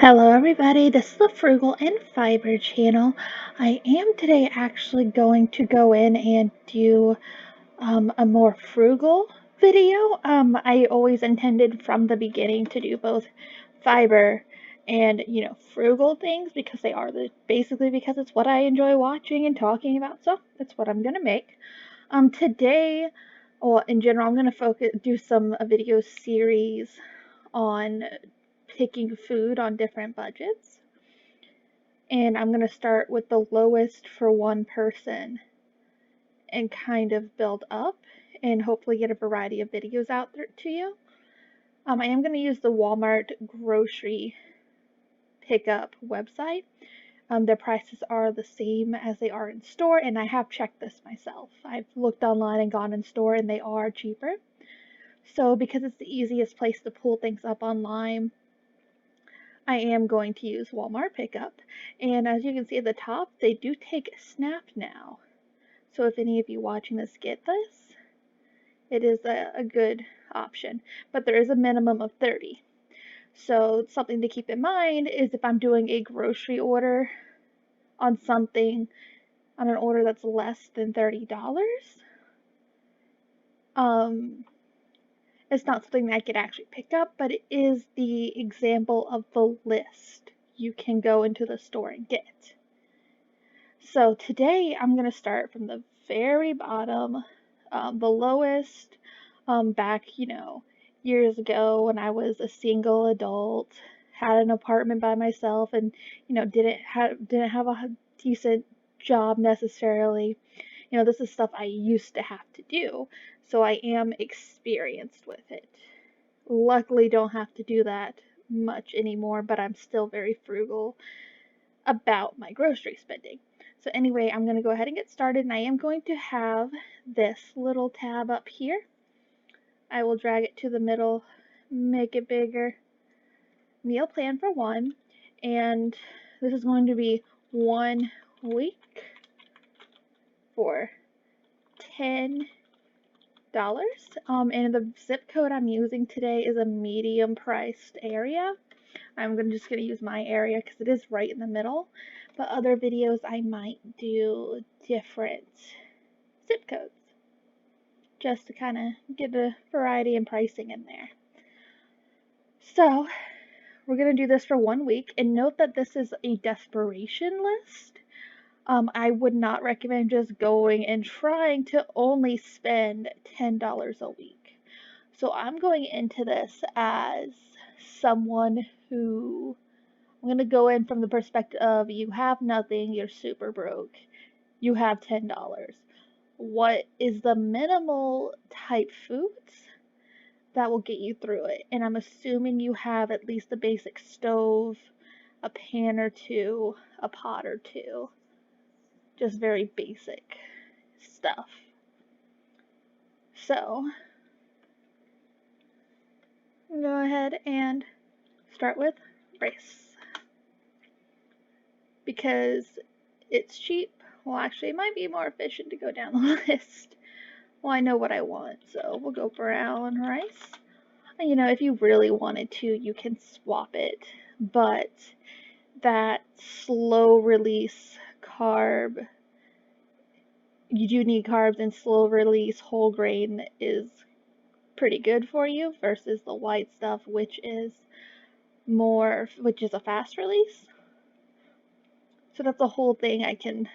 Hello everybody, this is the Frugal and Fiber channel. I am today actually going to go in and do a more frugal video. I always intended from the beginning to do both fiber and, frugal things because they are basically because it's what I enjoy watching and talking about, so that's what I'm gonna make. Today, well, in general, I'm gonna do a video series on picking food on different budgets. And I'm going to start with the lowest for one person and kind of build up and hopefully get a variety of videos out there to you. I am going to use the Walmart grocery pickup website. Their prices are the same as they are in store, and I have checked this myself. I've looked online and gone in store, and they are cheaper. So, because it's the easiest place to pull things up online, I am going to use Walmart pickup. And as you can see at the top, they do take Snap now. So if any of you watching this get this, it is a good option. But there is a minimum of 30. So something to keep in mind is if I'm doing a grocery order on on an order that's less than $30, it's not something that I could actually pick up, but it is the example of the list you can go into the store and get. So today I'm going to start from the very bottom, the lowest, back, years ago when I was a single adult, had an apartment by myself, and didn't have a decent job necessarily. This is stuff I used to have to do, so I am experienced with it. Luckily, don't have to do that much anymore, but I'm still very frugal about my grocery spending. So anyway, I'm going to go ahead and get started, and I am going to have this little tab up here. I will drag it to the middle, make it bigger. Meal plan for one, and this is going to be 1 week for $10. And the zip code I'm using today is a medium priced area. I'm just going to use my area because it is right in the middle. But other videos I might do different zip codes just to kind of get a variety in pricing in there. So we're going to do this for 1 week, and note that this is a desperation list. I would not recommend just going and trying to only spend $10 a week. So I'm going into this as someone who I'm going to go in from the perspective of you have nothing, you're super broke, you have $10. What is the minimal type foods that will get you through it? And I'm assuming you have at least a basic stove, a pan or two, a pot or two. Just very basic stuff. So, go ahead and start with rice. Because it's cheap. Well, actually, it might be more efficient to go down the list. Well, I know what I want, so we'll go brown rice. If you really wanted to, you can swap it, but that slow release carb, you do need carbs, and slow release whole grain is pretty good for you versus the white stuff, which is a fast release. So that's a whole thing I can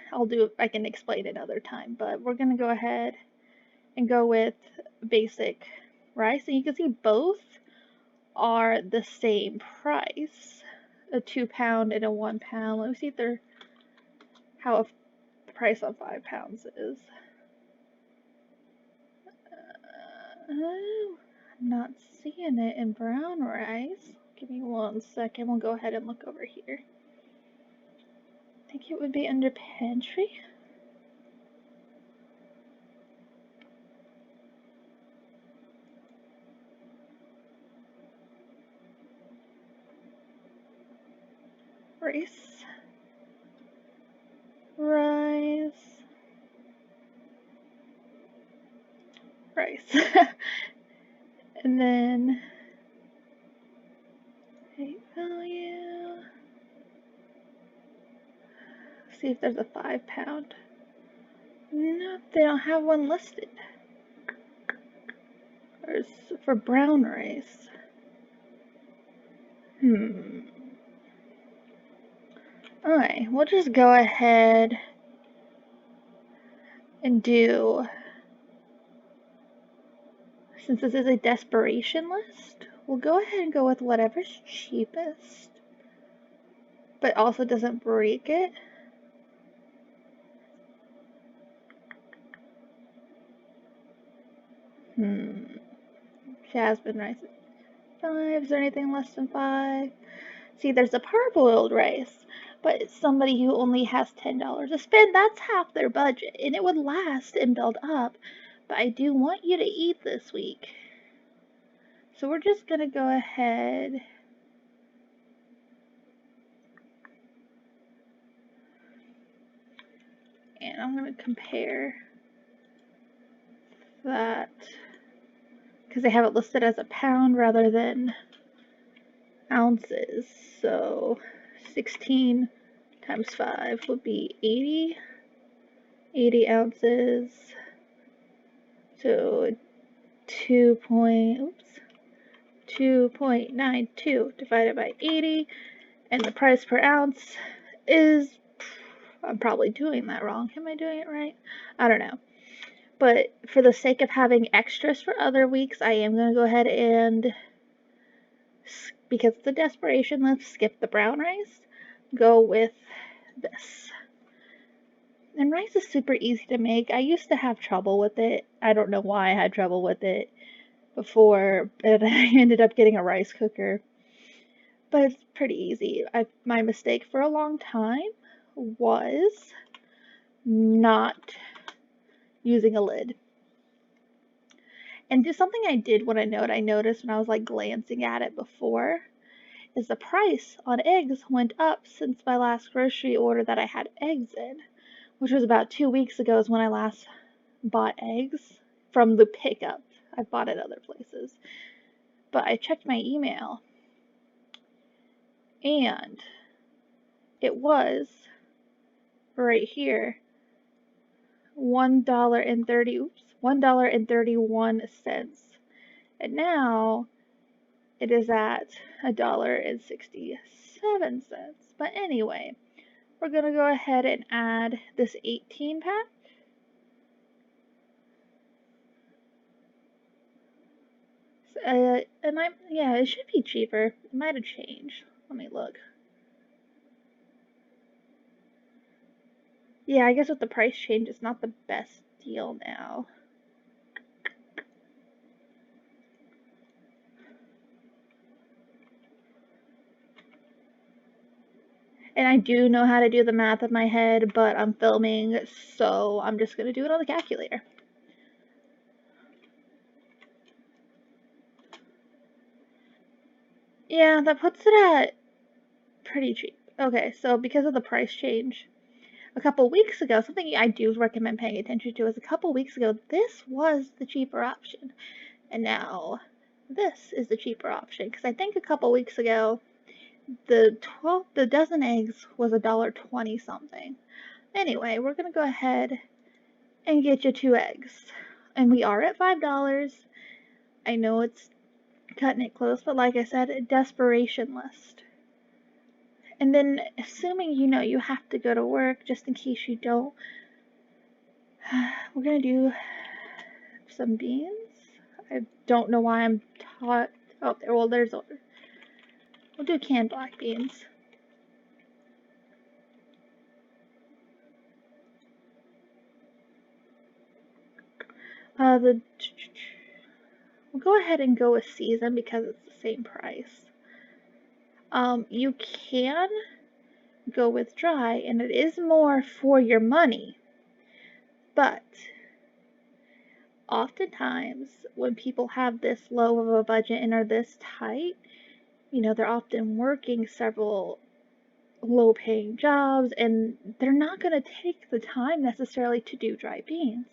explain another time, but we're going to go ahead and go with basic rice. And you can see both are the same price, a 2-pound and a 1-pound. Let me see how the price on 5 pounds is. I'm not seeing it in brown rice. Give me 1 second. We'll go ahead and look over here. I think it would be under pantry. Rice. And then height value. See if there's a 5-pound. No, they don't have one listed. There's for brown rice. Alright, we'll just go ahead and do, since this is a desperation list, we'll go ahead and go with whatever's cheapest, but also doesn't break it. Jasmine rice is 5. Is there anything less than 5? See, there's a parboiled rice, but it's somebody who only has $10 to spend. That's half their budget, and it would last and build up. But I do want you to eat this week. So we're just going to go ahead and I'm going to compare that because they have it listed as a pound rather than ounces. So 16 times 5 would be 80 ounces. So 2.92 divided by 80, and the price per ounce is, I'm probably doing that wrong. Am I doing it right? I don't know. But for the sake of having extras for other weeks, I am going to go ahead and, because it's a desperation, let's skip the brown rice, go with this. And rice is super easy to make. I used to have trouble with it. I don't know why I had trouble with it before, but I ended up getting a rice cooker. But it's pretty easy. My mistake for a long time was not using a lid. And just something I did when I noticed when I was like glancing at it before is the price on eggs went up since my last grocery order that I had eggs in, which was about 2 weeks ago is when I last bought eggs from the pickup. I've bought it other places. But I checked my email and it was right here $1.31. And now it is at $1.67. But anyway, we're going to go ahead and add this 18 pack. It should be cheaper. It might have changed. Let me look. Yeah, I guess with the price change, it's not the best deal now. And I do know how to do the math in my head, but I'm filming, so I'm just going to do it on the calculator. Yeah, that puts it at pretty cheap. Okay, so because of the price change, a couple weeks ago, something I do recommend paying attention to is a couple weeks ago, this was the cheaper option. And now this is the cheaper option. Because I think a couple weeks ago, the dozen eggs was $1.20 something. Anyway, we're going to go ahead and get you 2 eggs. And we are at $5. I know it's cutting it close, but like I said, a desperation list. And then, assuming you have to go to work, just in case you don't, we're going to do some beans. I don't know why I'm taught. Oh, there's. We'll do canned black beans. We'll go ahead and go with season because it's the same price. You can go with dry, and it is more for your money. But oftentimes, when people have this low of a budget and are this tight, they're often working several low-paying jobs, and they're not going to take the time necessarily to do dry beans.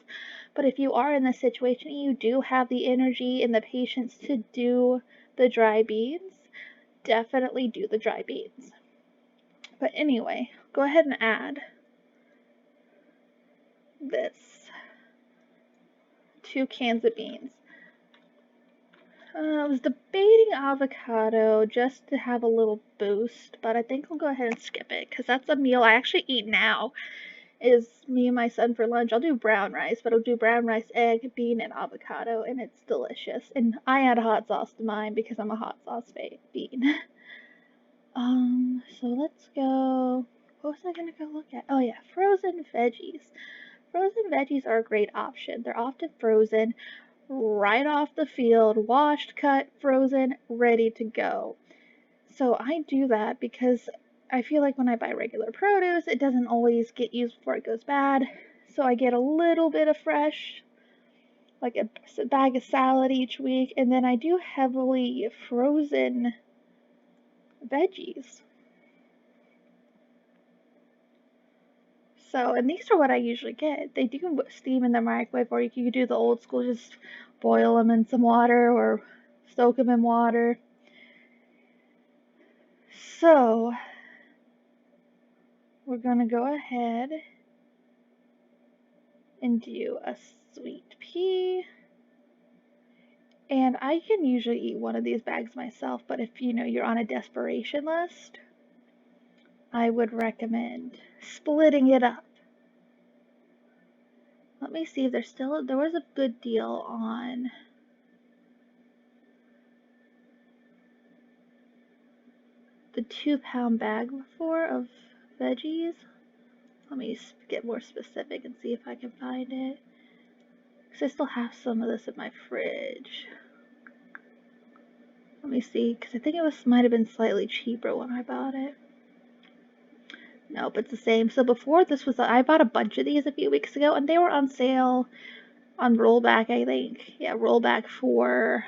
But if you are in this situation and you do have the energy and the patience to do the dry beans, definitely do the dry beans. But anyway, go ahead and add this. 2 cans of beans. I was debating avocado just to have a little boost, but I think I'll go ahead and skip it because that's a meal I actually eat now. Is me and my son for lunch. I'll do brown rice, but I'll do brown rice, egg, bean, and avocado, and it's delicious. And I add hot sauce to mine because I'm a hot sauce bean. So let's go. What was I gonna go look at? Oh yeah, frozen veggies. Frozen veggies are a great option. They're often frozen right off the field, washed, cut, frozen, ready to go. So I do that because I feel like when I buy regular produce, it doesn't always get used before it goes bad. So I get a little bit of fresh, like a bag of salad each week, and then I do heavily frozen veggies. So, and these are what I usually get. They do steam in the microwave, or you can do the old school, just boil them in some water or soak them in water. So, we're gonna go ahead and do a sweet pea. And I can usually eat one of these bags myself, but if you're on a desperation list, I would recommend splitting it up. Let me see if there was a good deal on the 2-pound bag before of veggies. Let me get more specific and see if I can find it. Because I still have some of this in my fridge. Let me see, because I think it might have been slightly cheaper when I bought it. Nope, it's the same. So before this I bought a bunch of these a few weeks ago, and they were on sale on rollback, I think. Yeah, rollback for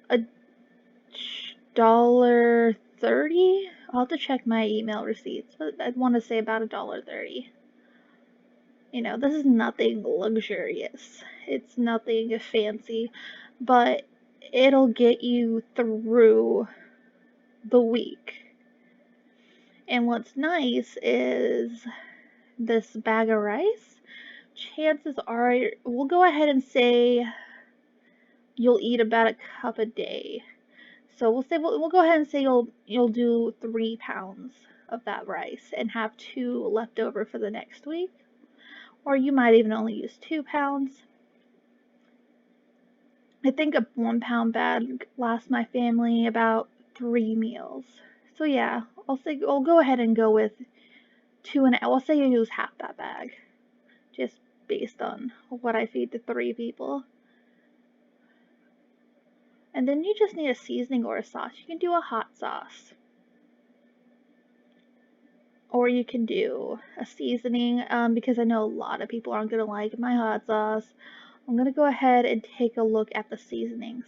$1.30. I'll have to check my email receipts, but I'd want to say about $1.30. This is nothing luxurious. It's nothing fancy, but it'll get you through the week. And what's nice is this bag of rice, chances are, we'll go ahead and say you'll eat about a cup a day. So we'll go ahead and say you'll do 3 pounds of that rice and have 2 left over for the next week. Or you might even only use 2 pounds. I think a 1-pound bag lasts my family about 3 meals. So yeah, I'll go ahead and go with 2.5. I'll say you use half that bag, just based on what I feed to 3 people. And then you just need a seasoning or a sauce. You can do a hot sauce. Or you can do a seasoning, because I know a lot of people aren't going to like my hot sauce. I'm going to go ahead and take a look at the seasonings.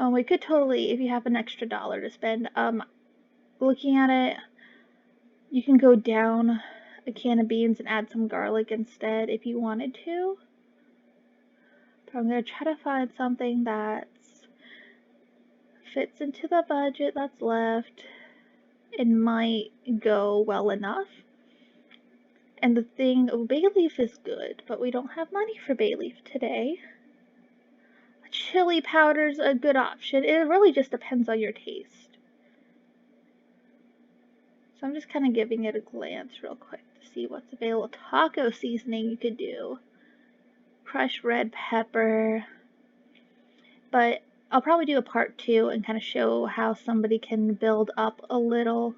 We could totally, if you have an extra $1 to spend, looking at it, you can go down a can of beans and add some garlic instead if you wanted to. But I'm going to try to find something that fits into the budget that's left and might go well enough. And the thing, bay leaf is good, but we don't have money for bay leaf today. Chili powder's a good option. It really just depends on your taste. So I'm just kind of giving it a glance real quick to see what's available. Taco seasoning you could do. Crushed red pepper. But I'll probably do a part 2 and kind of show how somebody can build up a little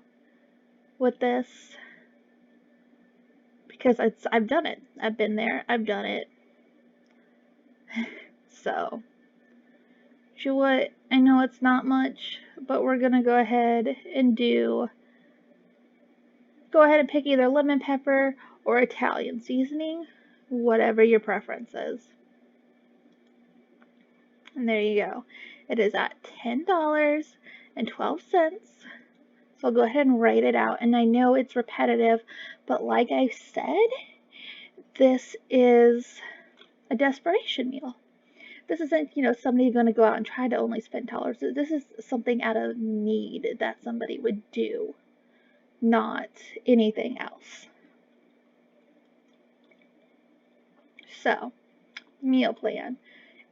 with this. Because I've done it. I've been there. I've done it. So, you know what? I know it's not much, but we're going to go ahead and go ahead and pick either lemon pepper or Italian seasoning, whatever your preference is. And there you go. It is at $10.12. So I'll go ahead and write it out. And I know it's repetitive, but like I said, this is a desperation meal. This isn't, somebody going to go out and try to only spend dollars. This is something out of need that somebody would do, not anything else. So, meal plan.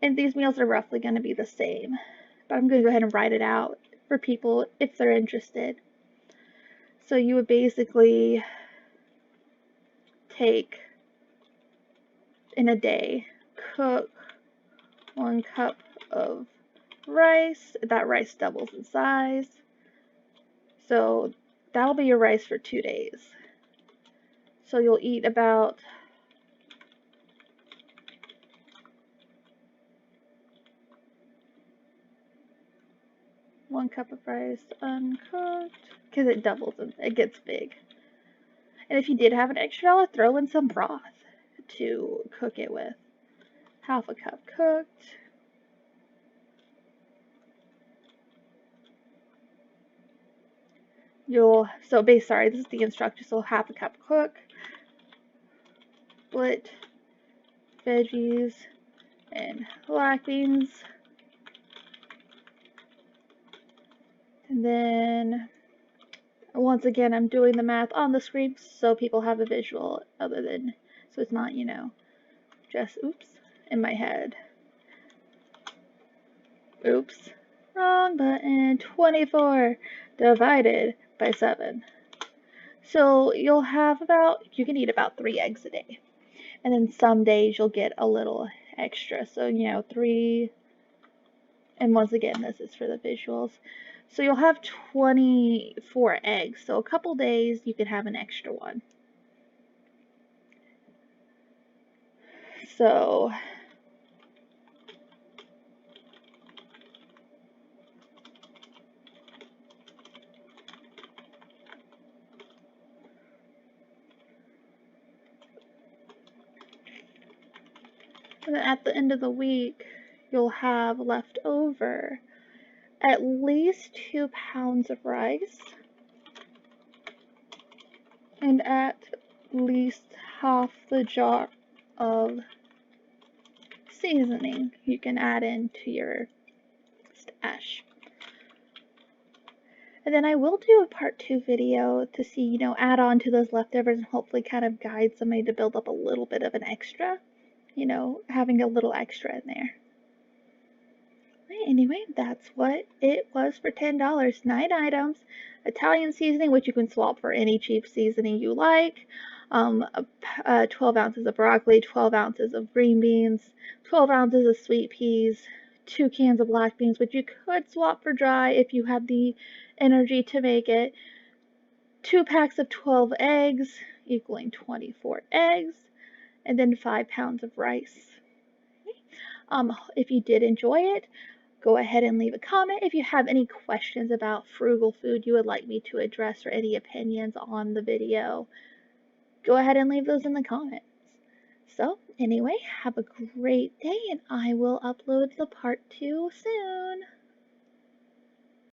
And these meals are roughly going to be the same. But I'm going to go ahead and write it out for people if they're interested. So you would basically take in a day, cook 1 cup of rice. That rice doubles in size. So that'll be your rice for 2 days. So you'll eat about 1 cup of rice uncooked, because it doubles and it gets big. And if you did have an extra dollar, throw in some broth to cook it with. 1/2 cup cooked. Sorry, this is the instructions. So 1/2 cup cook, split veggies and black beans. And then, once again, I'm doing the math on the screen so people have a visual so it's not, just, oops, in my head. Oops, wrong button. 24 divided by 7. So you can eat about 3 eggs a day. And then some days you'll get a little extra. So, 3, and once again, this is for the visuals. So you'll have 24 eggs. So a couple days you could have an extra one. So and then at the end of the week, you'll have left over at least 2 pounds of rice and at least half the jar of seasoning you can add into your stash. And then I will do a part 2 video to see, add on to those leftovers and hopefully kind of guide somebody to build up a little bit of an extra, having a little extra in there. Anyway, that's what it was for $10. 9 items. Italian seasoning, which you can swap for any cheap seasoning you like. 12 ounces of broccoli, 12 ounces of green beans, 12 ounces of sweet peas, 2 cans of black beans, which you could swap for dry if you had the energy to make it. 2 packs of 12 eggs, equaling 24 eggs, and then 5 pounds of rice. If you did enjoy it, go ahead and leave a comment. If you have any questions about frugal food you would like me to address or any opinions on the video, go ahead and leave those in the comments. So anyway, have a great day and I will upload the part 2 soon.